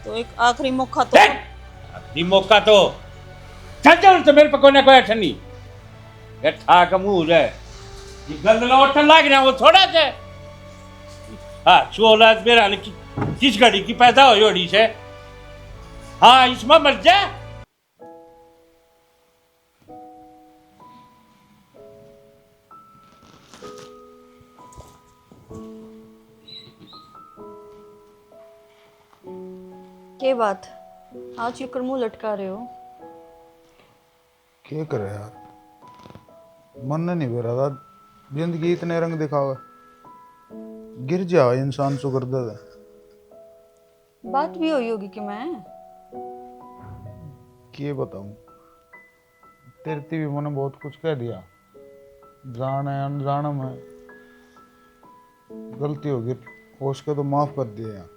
तो एक आखिरी मौका तो आखिरी मौका तो चल तो मेरे पे कोने कोई ठंडी ये ठाक मुंह है ये गंदला उठन लाग रहा वो थोड़ा से। हाँ 16 मेरा किस घड़ी की पैदा हो जोड़ी से, हाँ इसमें मर जा। के बात आज क्यों कर मुंह लटका रहे हो? क्या करे यार, मन नहीं बेरा था, जिंदगी इतने रंग दिखावा, गिर जाओ इंसान सो कर दे। बात भी हुई होगी कि मैं क्या बताऊं, तेरे भी मैंने बहुत कुछ कह दिया, जाने अनजाने में गलती होगी, होश के तो माफ कर दिया यार।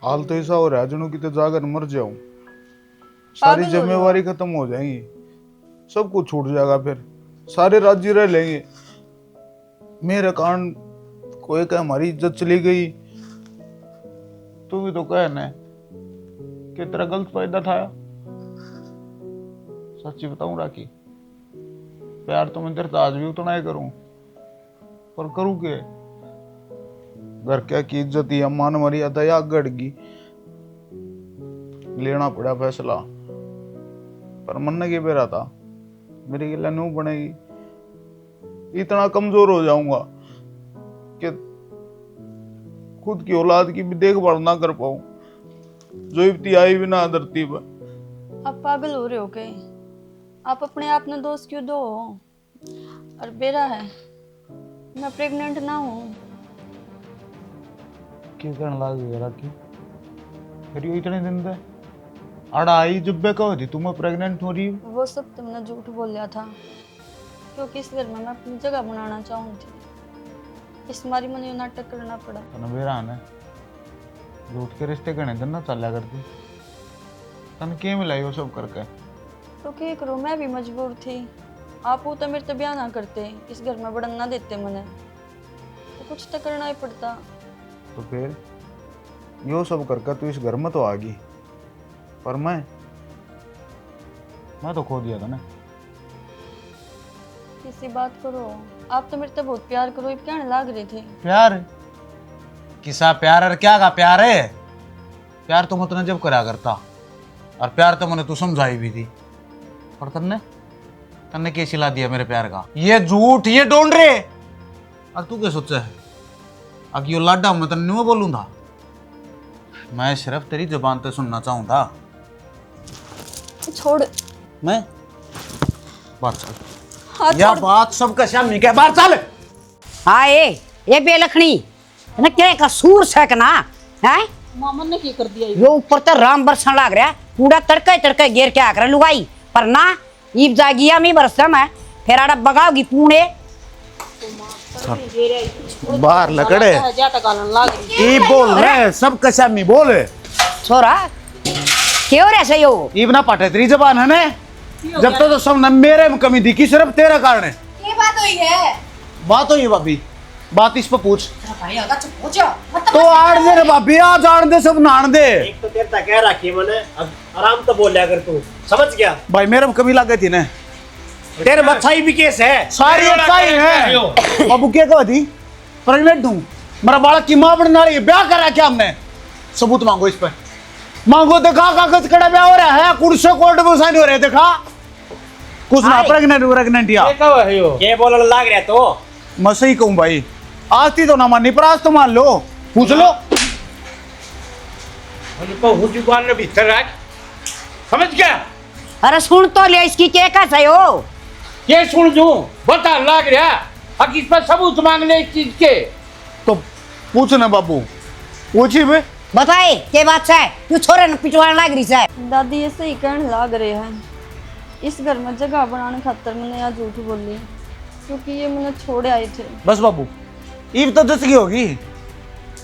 हाल तो ऐसा हो रहा है जनू की तो जाकर मर जाऊं, सारी जिम्मेवारी खत्म हो जाएंगी, सब कुछ छूट जाएगा, फिर सारे राज्य रह लेंगे, मेरे कारण कोई कहे हमारी इज्जत चली गई, तू भी तो कहे ना कि तेरा गलत फायदा था। सच्ची बताऊं राखी, प्यार तो मैं तेरे से आज भी उतना ही करूं, पर करूं के घर क्या की इज्जत ही मान मर्यादा या गड़गी, लेना पड़ा फैसला, पर मन के बेरा था मेरे के लिए नहीं बनेगी, इतना कमजोर हो जाऊंगा कि खुद की औलाद की भी देखभाल ना कर पाऊं, जो इब्ती आई भी ना धरती पर। आप पागल हो रहे हो कहीं? आप अपने आप ने दोस्त क्यों दो? और बेरा है मैं प्रेग्नेंट ना हूँ। क्यों करने लगी राखी, फिर ये इतने दिन से आड़ा आई जब बे कहो थी तुम्हें प्रेग्नेंट हो रही हो? वो सब तुमने झूठ बोला था, क्योंकि इस घर में मैं अपनी जगह बनाना चाहूँ थी, इस मारी मुझे नाटक करना पड़ा। तो बेरा है झूठ के रिश्ते करने दिन ना चला करती, तन क्या मिलाई वो सब करके? तो क्या करो, मैं भी मजबूर थी, आप वो तो मेरे से ब्याह ना करते, इस घर में बढ़न ना देते मने, तो कुछ तो करना ही पड़ता। तो फिर यो सब करके तू इस घर में तो आ गई, पर मैं तो खो दिया था ना। किसी बात करो, आप तो मेरे से बहुत प्यार करो, ये कहने लाग रहे थे। प्यार किसा प्यार और क्या का प्यार है? प्यार तो मैं जब करा करता, और प्यार तो मैंने तू समझाई भी थी, और तन्ने क्या सिला दिया मेरे प्यार का? ये झूठ, ये ढूंढ रहे, और तू क्या सोचा है अब यो लाडा मैं तन्ने में बोलूँ था? मैं सिर्फ तेरी जुबान पे सुनना चाहूँ था। छोड़। मैं बात चल हाँ या बात सबका श्यामी के बाहर चल। हाँ ये बेलखनी ना क्या कसूर सकना है। मामन ने क्या कर दिया ये? यो ऊपर तो राम बरसन लग रहा है, पूरा तड़के तड़के गिर के आकर लुगाई पर ना ईब जागिया में बरसम है फिर आड़ा बगाओगी पूणे बाहर लकड़े जाता गालन लाग रही। ई बोल रहे सबका श्यामी बोल। छोरा क्यों ऐसे यो ईब ना पाटे तेरी जबान है ने जब तो सब न मेरे में कमी दिखी सिर्फ तेरा कारण है। ये बात हुई है। बात हो ये भाभी बात इस पर पूछ भाई अगर चुप हो जा तो आड़ दे रे भाभी आ जान दे सब नान दे। एक तो तेरे तक कह रखी मैंने, अब आराम तो बोल लिया कर तू, समझ गया? भाई मेरे में कमी लग गई थी ना तेरे में अच्छाई भी केस है, सारी अच्छाई है। बाबू क्या कहा थी प्रेग्नेंट हूँ मेरा बालक की मां बनने वाली है, ब्याह करा क्या हमने? सबूत मांगो इस पर, मांगो। देखा कागज कड़ा ब्याह हो रहा है, कुर्सी कोर्ट में साइन हो रहे हैं, देखा कुछ ना प्रेग्नेंट या ये बोलने लग रहा तो मैं सही कहूँ भाई। आज थी तो ना माननी पर आज तो मान लो, पूछ लो। जुबान में भीतर रख, समझ गया? अरे सुन तो ले इसकी क्या कैसे हो ये सुन जू बता लाग रहा अब इस पर सबूत मांग ले इस चीज के। तो पूछ ना बाबू पूछी भाई बताए क्या बात है तू छोरे न पिटवाने लग रही है। दादी ऐसे ही कहने लग रहे हैं, इस घर में जगह बनाने खातर मैंने यहाँ झूठ बोली क्योंकि ये मैंने छोड़े आए थे। बस बाबू ईब तो दस की होगी,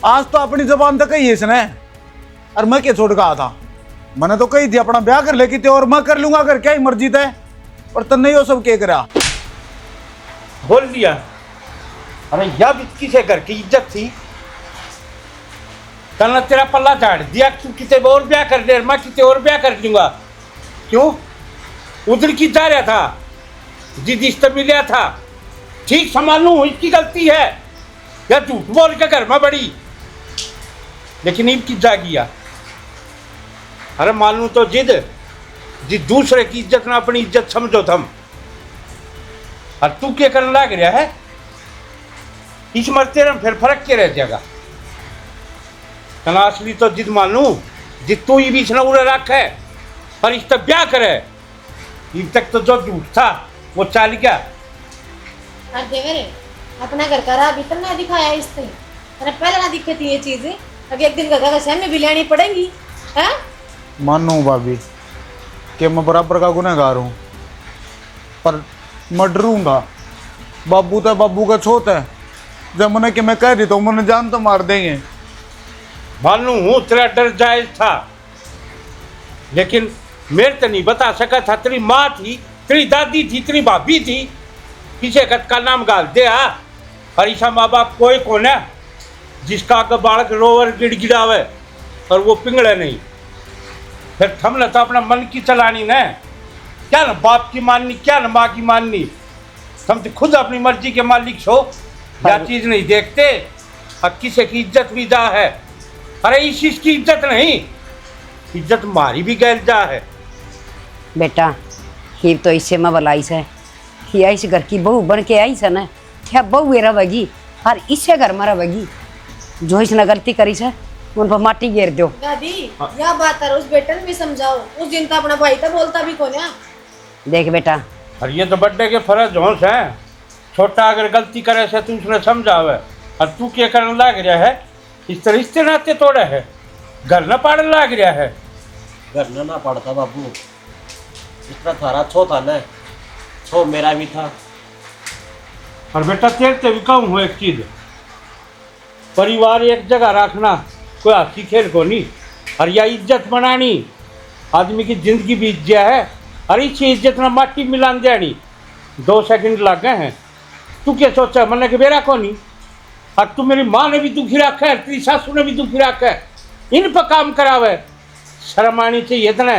आज तो अपनी जबान तक कही इसने। और मैं क्या छोड़ कहा था, मैंने तो कही थी अपना ब्याह कर लेती थी और मैं कर लूंगा अगर क्या ही मर्जी है, और तो नहीं हो सब क्या करा बोल दिया। अरे जब किसे घर की इज्जत थी कल तेरा पल्ला झाड़ दिया, तू किसे और ब्याह कर ले, मैं किसे और ब्याह कर लूंगा। क्यों उधर की जा रहा था जिस रिश्ते मिला था, ठीक संभालू इसकी गलती है या झूठ बोल के घर में बड़ी, लेकिन इनकी जा गया। अरे मालूम तो जिद दूसरे की इज्जत ना अपनी इज्जत समझो तुम, और तू क्या करने लग रहा है? इस मरते रह फिर फर्क क्या रह जाएगा? असली तो जिद मानू जिद तू ही बीच न उड़े रख है पर इस तक ब्याह करे, इन तक तो जो झूठ था वो चाल गया। अपना घर का राह भी ना दिखाया इससे, अरे पहले ना दिखती ये चीजें, अब एक दिन घर का सहमे भी लेनी पड़ेंगी है। मानू भाभी कि मैं बराबर का गुनहगार हूँ पर मैं डरूंगा। बाबू तो बाबू का छोट है, जब मैंने कि मैं कह दी तो मैंने जान तो मार देंगे। मालूम हूँ तेरा डर जायज था, लेकिन मेरे तो नहीं बता सका था। तेरी माँ थी, तेरी दादी थी, तेरी भाभी थी, किसे का नाम गाल दे। और ऐसा माँ बाप कोई कौन है जिसका आगे बालक रोवर गिड़गिड़ावे और वो पिंगड़े नहीं। फिर थमने तो अपना मन की चलानी न, क्या ना बाप की माननी, क्या ना माँ की माननी। हम तो खुद अपनी मर्जी के मालिक हो, क्या चीज़ नहीं देखते। अब किसी की इज्जत भी जा है, अरे इस चीज़ की इज्जत नहीं, इज्जत मारी भी गैर जा है। बेटा ही तो इससे मैं बलाई से कि इस घर की बहू बन के आई से ना, क्या बहू ये रहेगी और इससे घर में रहेगी। जो इसने गलती करी से उन पर माटी घेर दो। दादी यह बात है उस बेटे ने भी समझाओ, उस दिन तो अपना भाई था बोलता भी कौन है। देख बेटा और ये तो बड्डे के फर्ज होश है, छोटा अगर गलती करे से तू उसने समझावे, और तू क्या करने लग रहा है? इस तरह रिश्ते नाते तोड़े है, घर न पाड़ने लग रहा है। घर ना पड़ता बाबू, इतना थारा छो था ना, छो मेरा भी था। और बेटा तेरे से भी कहूँ हूँ एक चीज़, परिवार एक जगह रखना कोई हंसी खेल को नहीं, और यह इज्जत बनानी आदमी की जिंदगी बीत गया है। और इसी इज्जत में माटी मिलान देनी 2 सेकंड लग गए हैं। तू क्या सोचा मैंने कि बेरा को नहीं? और तू मेरी माँ ने भी दुखी रखा है, तेरी सासू ने भी दुखी रखा है, इन पर काम करावे। शर्म आनी चाहिए इतना,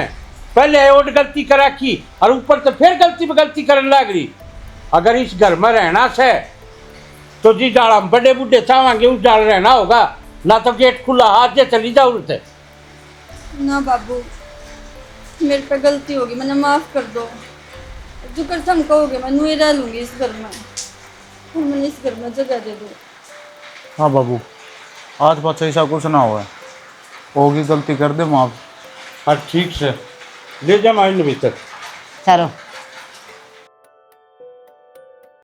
पहले और गलती करा की और ऊपर से फिर गलती पे गलती करने लग रही। अगर इस घर में रहना से तो जी डाल हम बड़े बूढ़े चाहेंगे उस डाल रहना होगा, ना तो गेट खुला हाथ से चली जाओ उनसे। ना बाबू मेरे पे गलती होगी, मैंने माफ कर दो। जो कर तुम कहोगे मैं नुई रह लूंगी इस घर में, और मैंने इस घर में जगह दे दो। हाँ बाबू आज ऐसा कुछ ना हुआ, होगी गलती कर दे माफ। और ठीक से ले जा माइन भीतर। चलो